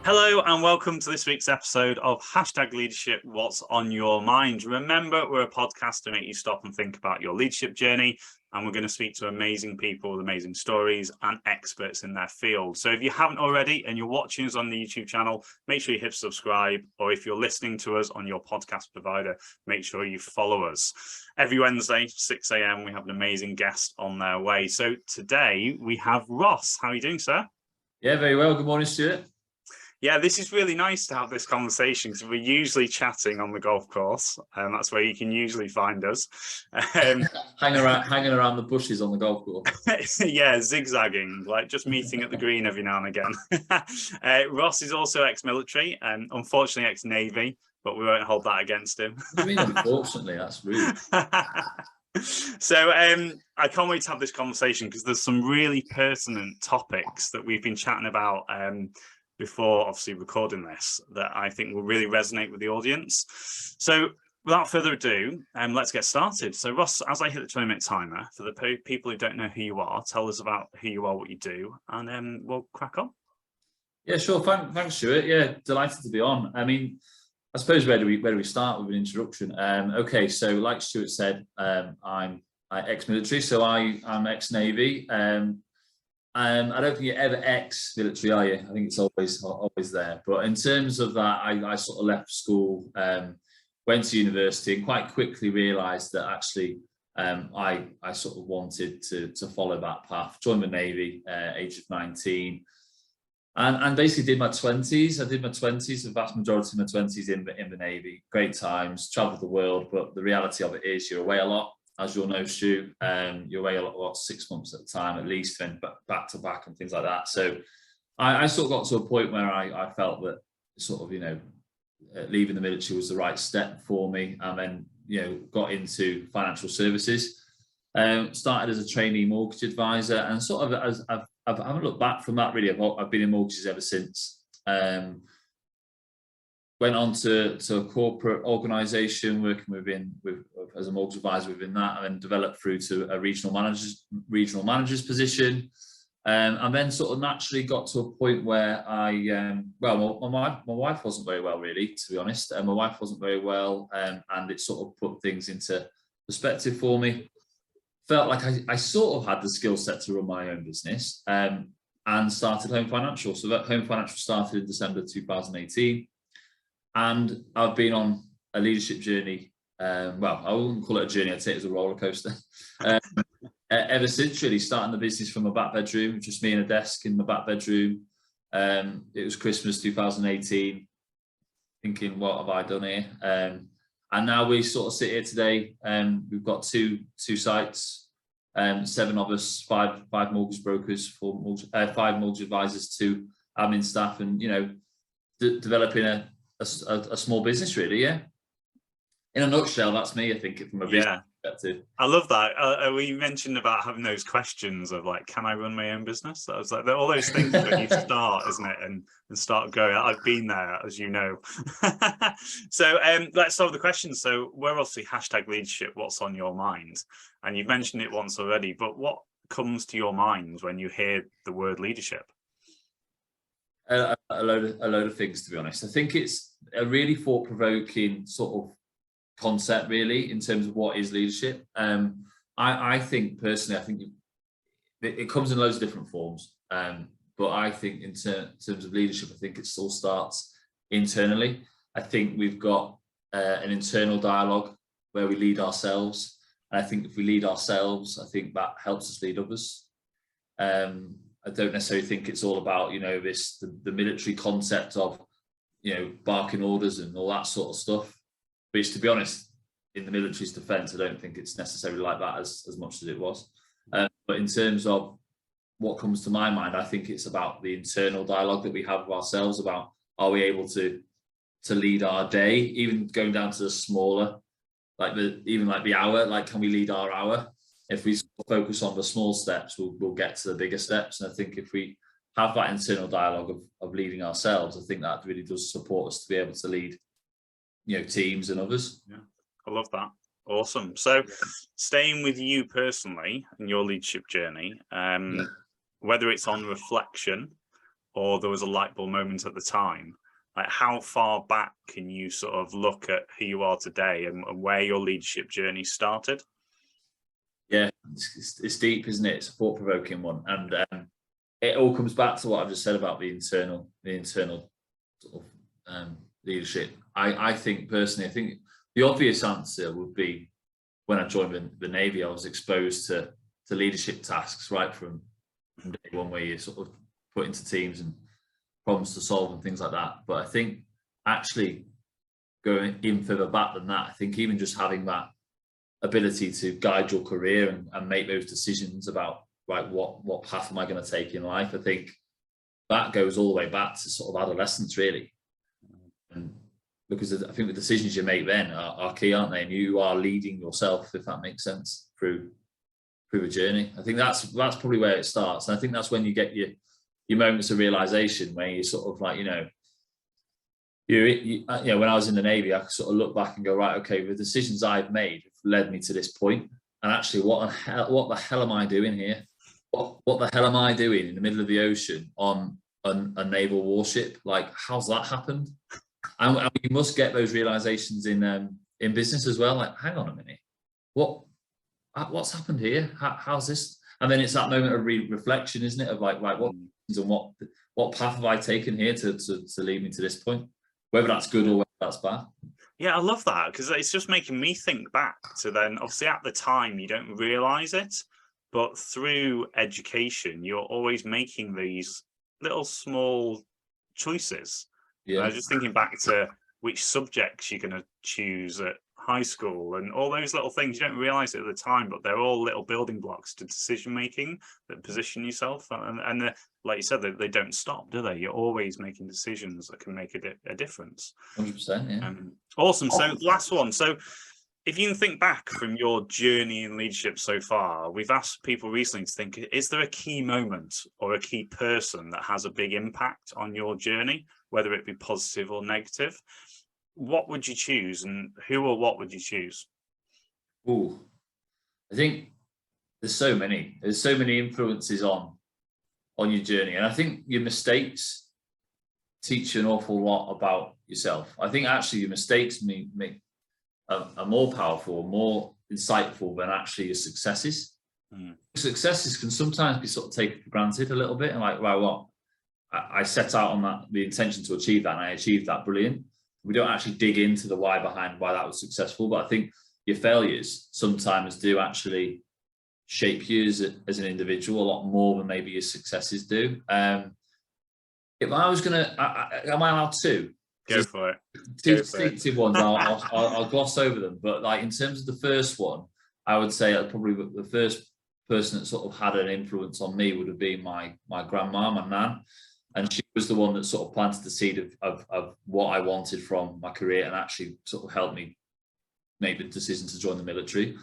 Hello and welcome to this week's episode of #Leadership What's on Your Mind. Remember, we're a podcast to make you stop and think about your leadership journey, and we're going to speak to amazing people with amazing stories and experts in their field. So if you haven't already and you're watching us on the YouTube channel, make sure you hit subscribe, or if you're listening to us on your podcast provider, make sure you follow us. Every Wednesday, 6 a.m, we have an amazing guest on their way. So today we have Ross. How are you doing, sir? Yeah, very well. Good morning, Stuart. Yeah, this is really nice to have this conversation because we're usually chatting on the golf course, and that's where you can usually find us. Hanging around the bushes on the golf course. Yeah, zigzagging, like just meeting at the green every now and again. Ross is also ex-military and unfortunately ex-Navy, but we won't hold that against him. What do you mean, unfortunately? That's rude. So I can't wait to have this conversation because there's some really pertinent topics that we've been chatting about before obviously recording this that I think will really resonate with the audience. So without further ado, let's get started. So Ross, as I hit the 20-minute timer, for the people who don't know who you are, tell us about who you are, what you do, and then we'll crack on. Yeah, sure. Thanks, Stuart. Yeah, delighted to be on. I mean, I suppose where do we start with an introduction? Okay, so like Stuart said, I'm ex-military, so I'm ex-Navy. I don't think you're ever ex-military, are you? I think it's always there. But in terms of that, I sort of left school, went to university, and quite quickly realised that actually I sort of wanted to follow that path. Joined the Navy, age of 19, and basically did my 20s. I did my 20s, the vast majority of my 20s in the Navy. Great times, travelled the world, but the reality of it is you're away a lot. As you'll know, Stu, you're away a lot, 6 months at a time at least, then back to back and things like that. So I sort of got to a point where I felt that sort of, leaving the military was the right step for me, and then, got into financial services. Started as a trainee mortgage advisor, and sort of as I haven't looked back from that really. I've been in mortgages ever since. Went on to a corporate organisation, working as a mortgage advisor within that, and then developed through to a regional manager's position, and then sort of naturally got to a point where my wife wasn't very well, really, to be honest. My wife wasn't very well, and it sort of put things into perspective for me. Felt like I sort of had the skill set to run my own business, and started Home Financial. So that Home Financial started in December 2018. And I've been on a leadership journey. Well, I wouldn't call it a journey, I'd say it was a roller coaster. Ever since, really, starting the business from a back bedroom, just me and a desk in the back bedroom. It was Christmas 2018, thinking, what have I done here? And now we sort of sit here today. We've got two sites, 7 of us, five mortgage brokers, 5 mortgage advisors, 2 admin staff, and developing a small business, really. Yeah, in a nutshell, that's me. I think from a business perspective. I love that. We mentioned about having those questions of like, can I run my own business? That was like all those things when you start, isn't it, and start going. I've been there, as you know. So let's start with the questions. So we're obviously #leadership. What's on your mind? And you've mentioned it once already, but what comes to your mind when you hear the word leadership? A load of things, to be honest. I think it's a really thought-provoking sort of concept, really, in terms of what is leadership. I think personally, it comes in loads of different forms. But I think in terms of leadership, I think it all starts internally. I think we've got an internal dialogue where we lead ourselves. And I think if we lead ourselves, I think that helps us lead others. I don't necessarily think it's all about, the military concept of, barking orders and all that sort of stuff. Which, to be honest, in the military's defence, I don't think it's necessarily like that as much as it was. But in terms of what comes to my mind, I think it's about the internal dialogue that we have with ourselves about, are we able to lead our day, even going down to the smaller, like the hour, like can we lead our hour? If we focus on the small steps, we'll get to the bigger steps. And I think if we have that internal dialogue of leading ourselves, I think that really does support us to be able to lead, teams and others. Yeah, I love that. Awesome. So staying with you personally and your leadership journey, whether it's on reflection or there was a light bulb moment at the time, like how far back can you sort of look at who you are today and where your leadership journey started? Yeah, it's deep, isn't it? It's a thought-provoking one, and it all comes back to what I've just said about the internal sort of leadership. I think personally, I think the obvious answer would be when I joined the Navy, I was exposed to leadership tasks right from day one, where you're sort of put into teams and problems to solve and things like that. But I think actually going even further back than that, I think even just having that ability to guide your career and make those decisions about, right, what path am I going to take in life, I think that goes all the way back to sort of adolescence, really. And because I think the decisions you make then are key, aren't they? And you are leading yourself, if that makes sense, through a journey. I think that's probably where it starts. And I think that's when you get your moments of realization, where you sort of like, you know, when I was in the Navy, I could sort of look back and go, right, okay, the decisions I've made have led me to this point. And actually, what the hell am I doing here? What the hell am I doing in the middle of the ocean on a naval warship? Like, how's that happened? And you must get those realizations in business as well. Like, hang on a minute, what's happened here? How's this? And then it's that moment of reflection, isn't it? Of like, right, what path have I taken here to lead me to this point? Whether that's good or whether that's bad. Yeah, I love that, because it's just making me think back to then, obviously at the time you don't realize it, but through education, you're always making these little small choices. Yeah. I was just thinking back to which subjects you're going to choose at high school and all those little things. You don't realize it at the time, but they're all little building blocks to decision making that position yourself. And like you said, they don't stop, do they? You're always making decisions that can make a difference. 100%, yeah. Awesome. So last one. So if you can think back from your journey in leadership so far, we've asked people recently to think, is there a key moment or a key person that has a big impact on your journey, whether it be positive or negative? What would you choose, and who or what would you choose? Oh, I think there's so many influences on your journey, and I think your mistakes teach you an awful lot about yourself. I think actually your mistakes are more powerful, more insightful than actually your successes. Successes can sometimes be sort of taken for granted a little bit, and like, well, what I set out on the intention to achieve that, and I achieved that, brilliant. We don't actually dig into the why behind why that was successful, but I think your failures sometimes do actually shape you as an individual a lot more than maybe your successes do. If I was gonna, am I allowed to? Go for it. Two distinctive ones. I'll gloss over them, but like in terms of the first one, I would say probably the first person that sort of had an influence on me would have been my grandma, my nan. And she was the one that sort of planted the seed of what I wanted from my career, and actually sort of helped me make the decision to join the military.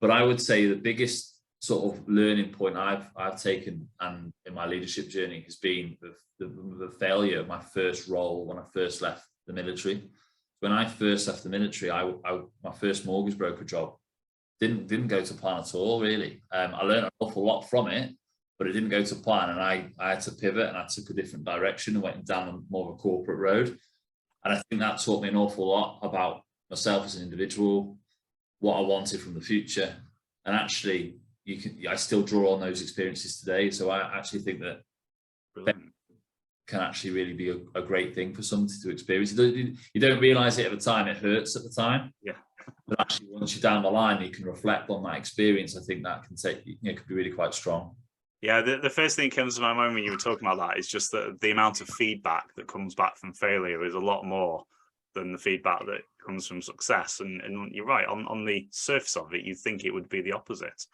But I would say the biggest sort of learning point I've taken and in my leadership journey has been the failure of my first role when I first left the military. When I first left the military, my first mortgage broker job didn't go to plan at all, really. I learned an awful lot from it, but it didn't go to plan, and I had to pivot, and I took a different direction and went down more of a corporate road. And I think that taught me an awful lot about myself as an individual, what I wanted from the future. And actually, I still draw on those experiences today. So I actually think that can actually really be a great thing for somebody to experience. You don't realize it at the time, it hurts at the time. Yeah. But actually, once you're down the line, you can reflect on that experience. I think that can could be really quite strong. Yeah, the first thing that comes to my mind when you were talking about that is just that the amount of feedback that comes back from failure is a lot more than the feedback that comes from success. And you're right, on the surface of it, you'd think it would be the opposite.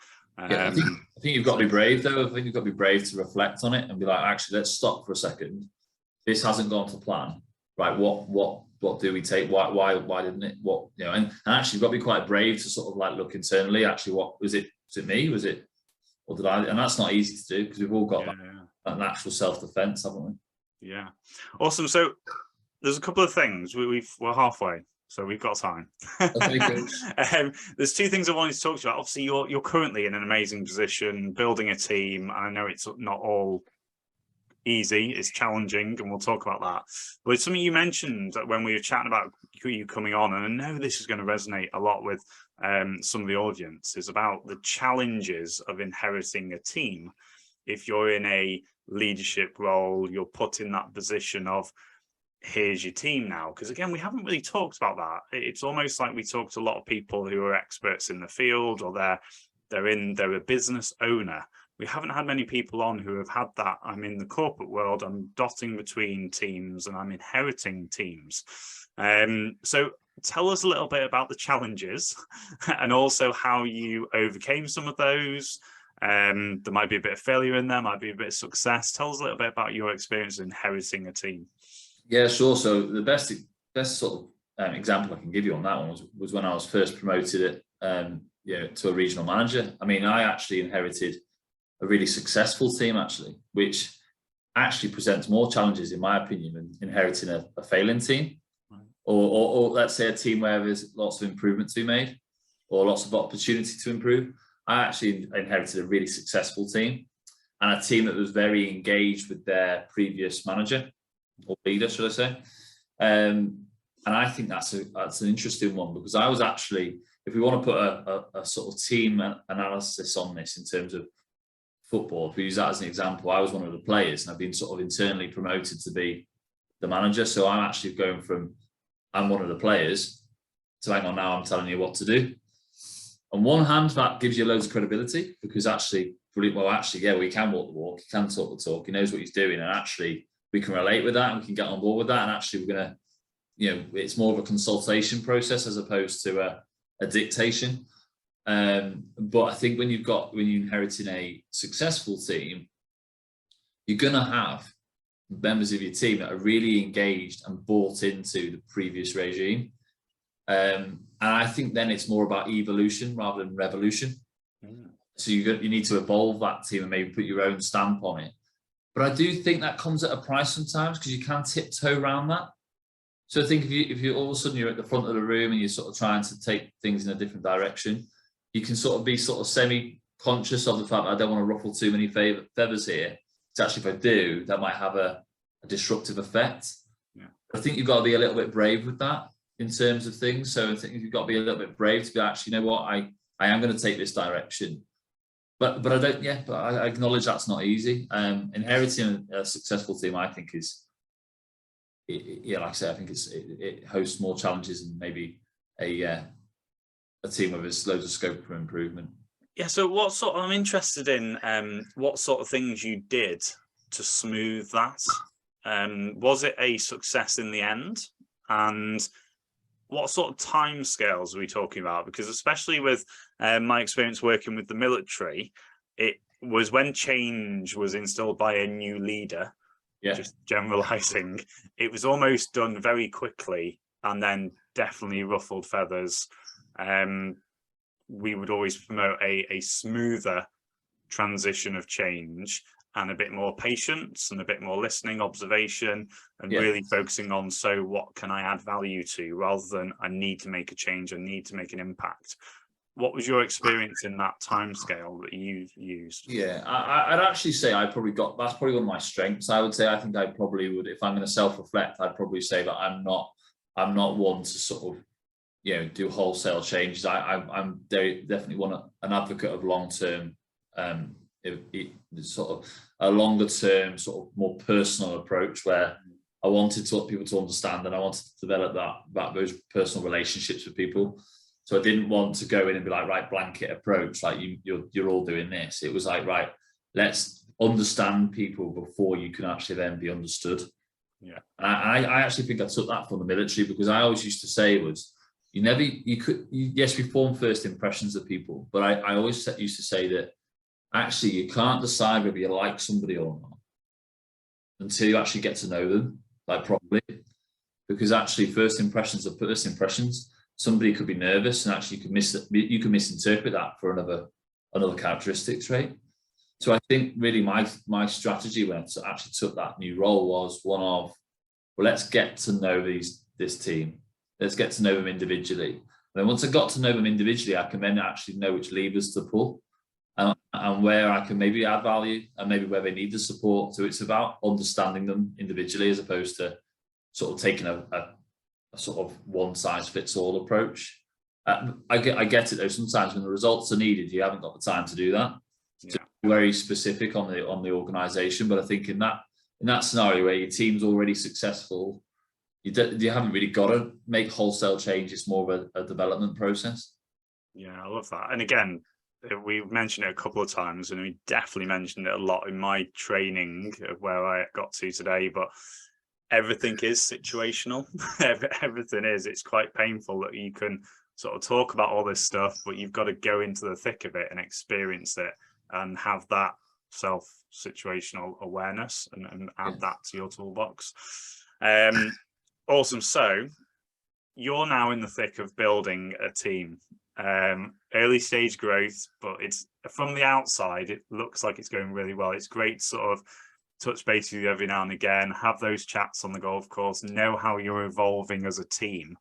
Yeah, I think you've got to be brave, though. I think you've got to be brave to reflect on it and be like, actually, let's stop for a second. This hasn't gone to plan, right? What do we take? Why didn't it? And actually, you've got to be quite brave to sort of like look internally. Actually, what was it? Was it me? Was it? Or did I? And that's not easy to do, because we've all got that natural self-defense, haven't we? Yeah. Awesome. So there's a couple of things. We're halfway, so we've got time. There's two things I wanted to talk to you about. Obviously, you're currently in an amazing position, building a team. I know it's not all easy, it's challenging, and we'll talk about that. But it's something you mentioned when we were chatting about you coming on, and I know this is going to resonate a lot with some of the audience, is about the challenges of inheriting a team. If you're in a leadership role, you're put in that position of, here's your team now. Because again, we haven't really talked about that. It's almost like we talk to a lot of people who are experts in the field, or they're a business owner. We haven't had many people on who have had that. I'm in the corporate world, I'm dotting between teams, and I'm inheriting teams. So tell us a little bit about the challenges and also how you overcame some of those. There might be a bit of failure in there, might be a bit of success. Tell us a little bit about your experience inheriting a team. Yeah, sure. So the best sort of example I can give you on that one was when I was first promoted to a regional manager. I mean, I actually inherited a really successful team, which actually presents more challenges, in my opinion, than inheriting a failing team, or let's say a team where there's lots of improvement to be made, or lots of opportunity to improve. I actually inherited a really successful team, and a team that was very engaged with their previous manager, or leader, should I say. And I think that's an interesting one, because I was actually, if we want to put a sort of team analysis on this in terms of football, if we use that as an example, I was one of the players, and I've been sort of internally promoted to be the manager. So I'm actually going from, I'm one of the players, to hang on, now I'm telling you what to do. On one hand, that gives you loads of credibility, because actually, we can walk the walk, he can talk the talk, he knows what he's doing, and actually we can relate with that, and we can get on board with that, and actually we're going to, it's more of a consultation process as opposed to a dictation. But I think when you're inheriting a successful team, you're going to have members of your team that are really engaged and bought into the previous regime. And I think then it's more about evolution rather than revolution. So you need to evolve that team and maybe put your own stamp on it. But I do think that comes at a price sometimes, because you can tiptoe around that. So I think if you all of a sudden you're at the front of the room and you're sort of trying to take things in a different direction, you can sort of be sort of semi-conscious of the fact that I don't want to ruffle too many feathers here. Because actually, if I do, that might have a disruptive effect. Yeah. I think you've got to be a little bit brave with that in terms of things. So I think you've got to be a little bit brave to be actually, you know what, I am going to take this direction. But I don't, but I acknowledge that's not easy. Inheriting a successful team, I think like I said, I think it hosts more challenges than maybe a team where there's loads of scope for improvement. Yeah. So I'm interested in what sort of things you did to smooth that. Was it a success in the end? And what sort of timescales are we talking about? Because especially with my experience working with the military, it was when change was installed by a new leader, just generalizing, it was almost done very quickly, and then definitely ruffled feathers. We would always promote a smoother transition of change, and a bit more patience and a bit more listening, observation, and really focusing on, so what can I add value to, rather than I need to make a change, I need to make an impact. What was your experience in that timescale that you've used? Yeah, I'd actually say that's probably one of my strengths. I would say, I think I probably would, if I'm going to self-reflect, I'd probably say that I'm not one to sort of, do wholesale changes. I'm definitely an advocate of long-term, sort of a longer term, sort of more personal approach, where I wanted people to understand, and I wanted to develop those personal relationships with people. So I didn't want to go in and be like, right, blanket approach, like you're all doing this. It was like, right, let's understand people before you can actually then be understood. Yeah. And I actually think I took that from the military, because I always used to say yes, we form first impressions of people, but I always used to say that actually you can't decide whether you like somebody or not until you actually get to know them, like properly, because actually first impressions are first impressions. Somebody could be nervous, and actually you could misinterpret that for another characteristic trait. So I think really my strategy when I actually took that new role was one of, well, let's get to know this team. Let's get to know them individually. And then once I got to know them individually, I can then actually know which levers to pull. and where I can maybe add value and maybe where they need the support. So it's about understanding them individually as opposed to sort of taking a sort of one size fits all approach. I get it though. Sometimes when the results are needed, you haven't got the time to do that. Yeah. Very specific on the organization, but I think in that scenario where your team's already successful, you haven't really got to make wholesale change. It's more of a development process. Yeah, I love that. And again, we've mentioned it a couple of times, and we definitely mentioned it a lot in my training of where I got to today, but everything is situational. Everything is. It's quite painful that you can sort of talk about all this stuff, but you've got to go into the thick of it and experience it and have that situational awareness and add that to your toolbox. Awesome. So you're now in the thick of building a team. Early stage growth, but it's from the outside, it looks like it's going really well. It's great to sort of touch base with you every now and again, have those chats on the golf course, know how you're evolving as a team.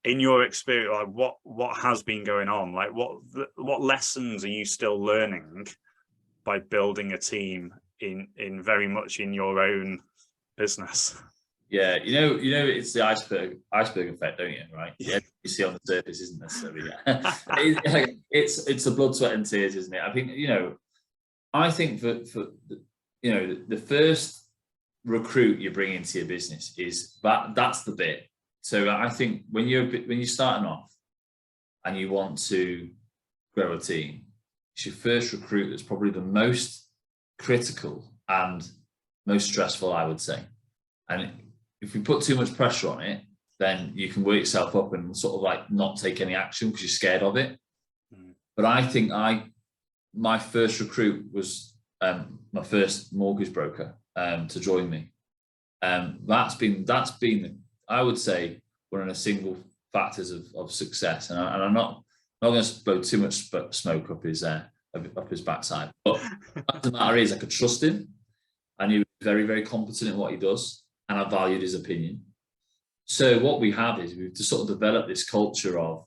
In your experience, like what has been going on? Like what lessons are you still learning by building a team in very much in your own business? Yeah, you know, it's the iceberg effect, don't you? Right? Yeah, you see on the surface isn't necessarily. Yeah. It's the blood, sweat, and tears, isn't it? I think I think for the first recruit you bring into your business is that's the bit. So I think when you're starting off and you want to grow a team, it's your first recruit that's probably the most critical and most stressful, I would say. And if you put too much pressure on it, then you can work yourself up and sort of like not take any action because you're scared of it. But I think my first recruit was my first mortgage broker to join me. That's been I would say one of the single factors of success. And I'm not going to blow too much smoke up his backside. But the fact of the matter is I could trust him, and he was very, very competent in what he does. And I valued his opinion. So what we have is we've just sort of developed this culture of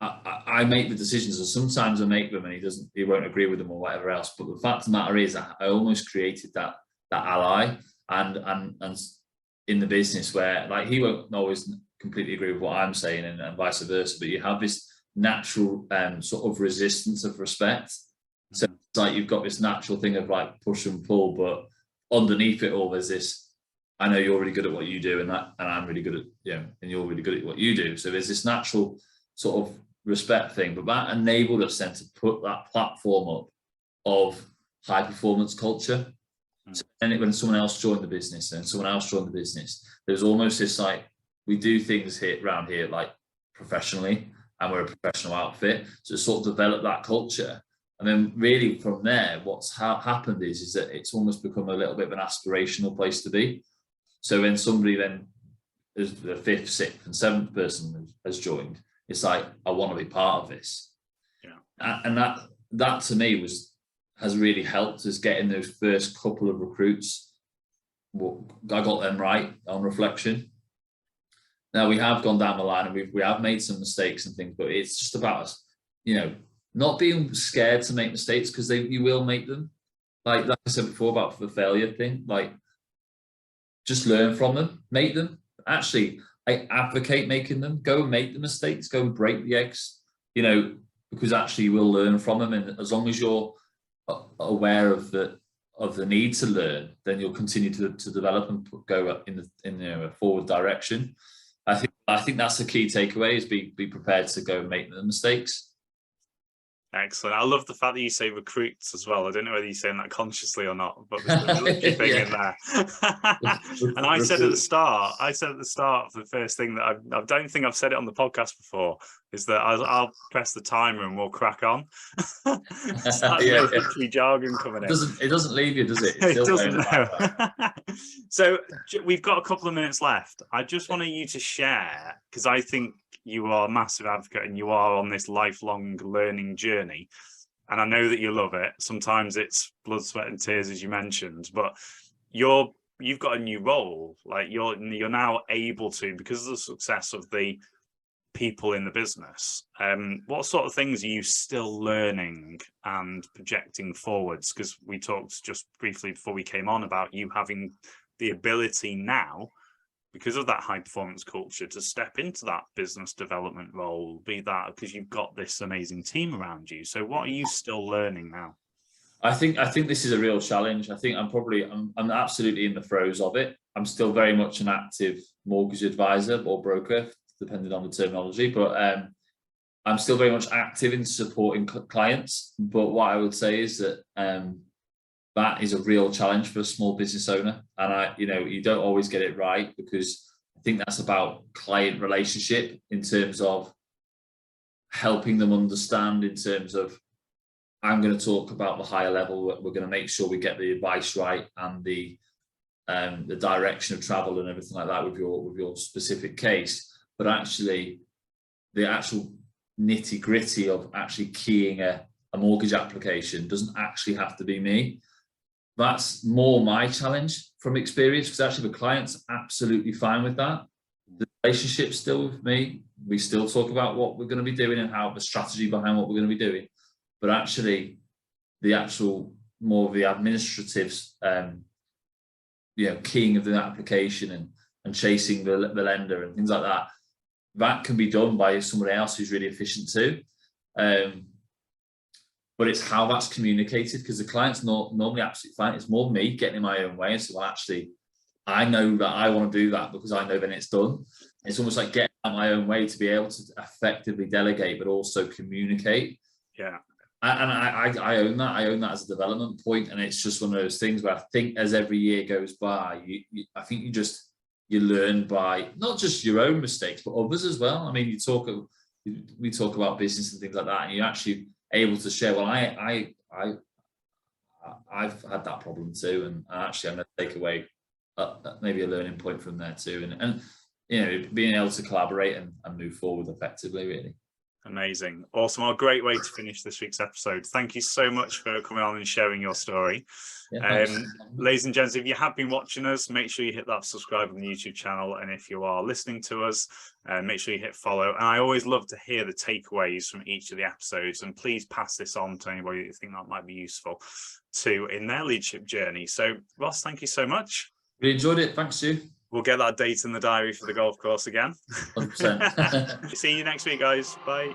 I make the decisions, and sometimes I make them and he won't agree with them or whatever else. But the fact of the matter is I almost created that ally and in the business where like he won't always completely agree with what I'm saying and vice versa, but you have this natural sort of resistance of respect. So it's like you've got this natural thing of like push and pull, but underneath it all, there's this, I know you're really good at what you do and I'm really good at, and you're really good at what you do. So there's this natural sort of respect thing, but that enabled us then to put that platform up of high performance culture. So then when someone else joined the business there's almost this like, we do things around here like professionally, and we're a professional outfit. So to sort of develop that culture. And then really from there, what's happened is that it's almost become a little bit of an aspirational place to be. So when somebody then is the 5th, 6th and 7th person has joined, it's like, I want to be part of this. Yeah. And that to me has really helped us get in those first couple of recruits. I got them right on reflection. Now we have gone down the line and we have made some mistakes and things, but it's just about us, not being scared to make mistakes, because you will make them. Like I said before about the failure thing, like just learn from them, make them. Actually, I advocate making them. Go and make the mistakes, go and break the eggs, because actually you will learn from them. And as long as you're aware of the need to learn, then you'll continue to develop and go in a forward direction. I think that's the key takeaway, is be prepared to go and make the mistakes. Excellent. I love the fact that you say recruits as well. I don't know whether you're saying that consciously or not, but there's a military thing in there. And I said at the start, the first thing that I don't think I've said it on the podcast before, is that I'll press the timer and we'll crack on. It's that military jargon coming in. It doesn't leave you, does it? It doesn't, no. So we've got a couple of minutes left. I just wanted you to share, because I think you are a massive advocate and you are on this lifelong learning journey. And I know that you love it. Sometimes it's blood, sweat and tears, as you mentioned, but you've got a new role. Like you're now able to, because of the success of the people in the business. What sort of things are you still learning and projecting forwards? Because we talked just briefly before we came on about you having the ability now, because of that high performance culture, to step into that business development role, be that because you've got this amazing team around you. So what are you still learning now? I think this is a real challenge. I think I'm absolutely in the throes of it. I'm still very much an active mortgage advisor or broker, depending on the terminology, but I'm still very much active in supporting clients. But what I would say is that that is a real challenge for a small business owner, and you don't always get it right, because I think that's about client relationship in terms of helping them understand, in terms of, I'm going to talk about the higher level. We're going to make sure we get the advice right and the direction of travel and everything like that with your specific case. But actually, the actual nitty gritty of actually keying a mortgage application doesn't actually have to be me. That's more my challenge from experience, because actually the client's absolutely fine with that. The relationship's still with me. We still talk about what we're going to be doing and how the strategy behind what we're going to be doing. But actually, the actual more of the administrative, keying of the application and chasing the lender and things like that, that can be done by somebody else who's really efficient too. But it's how that's communicated, because the client's not normally absolutely fine. It's more me getting in my own way and say, well, actually, I know that I want to do that because I know then it's done. It's almost like getting out my own way to be able to effectively delegate, but also communicate. Yeah. And I own that. I own that as a development point, and it's just one of those things where I think as every year goes by, I think you learn by not just your own mistakes, but others as well. I mean, we talk about business and things like that, and you're actually able to share. Well, I've had that problem too, and actually I'm going to take away maybe a learning point from there too, and being able to collaborate and move forward effectively, really. Amazing. Awesome. Well, great way to finish this week's episode. Thank you so much for coming on and sharing your story. Yeah, ladies and gents, if you have been watching us, make sure you hit that subscribe on the YouTube channel. And if you are listening to us, make sure you hit follow. And I always love to hear the takeaways from each of the episodes. And please pass this on to anybody that you think that might be useful to in their leadership journey. So, Ross, thank you so much. Really enjoyed it. Thanks, Stu. We'll get that date in the diary for the golf course again. 100%. See you next week, guys. Bye.